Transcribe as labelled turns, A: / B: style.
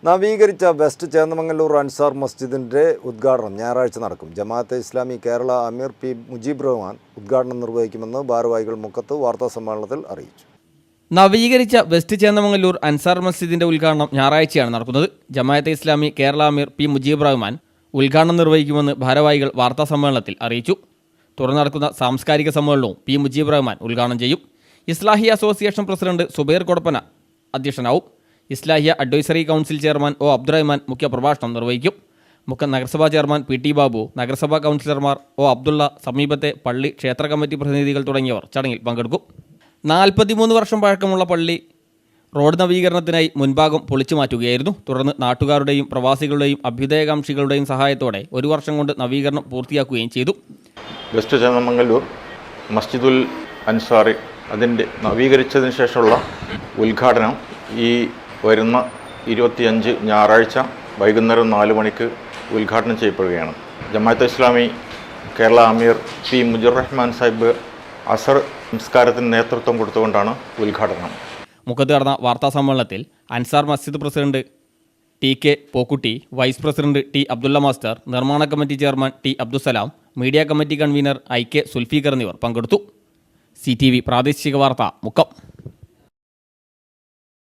A: നവീകരിച്ച വെസ്റ്റ് ചേന്ദമംഗല്ലൂർ അൻസാർ മസ്ജിദിൻ്റെ ഉദ്ഘാടനം ഞായറാഴ്ച നടക്കും. ജമാഅത്തെ ഇസ്ലാമി കേരള അമീർ പി മുജീബ് റഹ്മാൻ ഉദ്ഘാടനം നിർവഹിക്കുമെന്ന് ഭാരവാഹികൾ മുക്കത്ത് വാർത്താസമ്മേളനത്തിൽ അറിയിച്ചു.
B: നവീകരിച്ച വെസ്റ്റ് ചേന്ദമംഗല്ലൂർ അൻസാർ മസ്ജിദിന്റെ ഉദ്ഘാടനം ഞായറാഴ്ചയാണ് നടക്കുന്നത്. ജമാഅത്തെ ഇസ്ലാമി കേരള അമീർ പി മുജീബ് റഹ്മാൻ ഉദ്ഘാടനം നിർവഹിക്കുമെന്ന് ഭാരവാഹികൾ വാർത്താസമ്മേളനത്തിൽ അറിയിച്ചു. തുടർന്ന് നടക്കുന്ന സാംസ്കാരിക സമ്മേളനവും പി മുജീബ് റഹ്മാൻ ഉദ്ഘാടനം ചെയ്യും. ഇസ്ലാഹി അസോസിയേഷൻ പ്രസിഡന്റ് സുബൈർ കൊടപ്പന അധ്യക്ഷനാവും. Islahiya advisory council chairman O Abdurahman മുഖ്യപ്രഭാഷണം നിർവഹിക്കും. മുഖ്യ നഗരസഭാ ചെയർമാൻ പി ടി ബാബു, നഗരസഭാ കൗൺസിലർമാർ ഒ അബ്ദുള്ള, സമീപത്തെ പള്ളി ക്ഷേത്ര കമ്മിറ്റി പ്രതിനിധികൾ തുടങ്ങിയവർ ചടങ്ങിൽ പങ്കെടുക്കും. 43 വർഷം പഴക്കമുള്ള പള്ളി റോഡ് നവീകരണത്തിനായി മുൻഭാഗം പൊളിച്ചു മാറ്റുകയായിരുന്നു. തുടർന്ന് നാട്ടുകാരുടെയും പ്രവാസികളുടെയും അഭ്യുദയകാംക്ഷികളുടെയും സഹായത്തോടെ 1 വർഷം കൊണ്ട് നവീകരണം പൂർത്തിയാക്കുകയും ചെയ്തു.
C: വെസ്റ്റ് ചേന്ദമംഗല്ലൂർ മസ്ജിദുൽ അൻസാറി അതിൻ്റെ നവീകരിച്ചതിന് ശേഷമുള്ള ഉദ്ഘാടനം ഈ വരുന്ന 25 ഞായറാഴ്ച വൈകുന്നേരം 4 മണിക്ക് ഉദ്ഘാടനം ചെയ്യപ്പെടുകയാണ്. ജമാഅത്തെ ഇസ്ലാമി കേരള അമീർ പി മുജീബ് റഹ്മാൻ സാഹിബ് അസർ സംസ്കാരത്തിന് നേതൃത്വം കൊടുത്തുകൊണ്ടാണ് ഉദ്ഘാടനം.
B: മുഖത്ത് നടന്ന വാർത്താ സമ്മേളനത്തിൽ Ansar Masjid president T K Pokkutty, vice president T Abdulla master, നിർമ്മാണ committee chairman T Abdussalam, media committee convener I K Sulfeeqar എന്നിവർ പങ്കെടുത്തു. CTV പ്രാദേശിക വാർത്ത മുക്കം.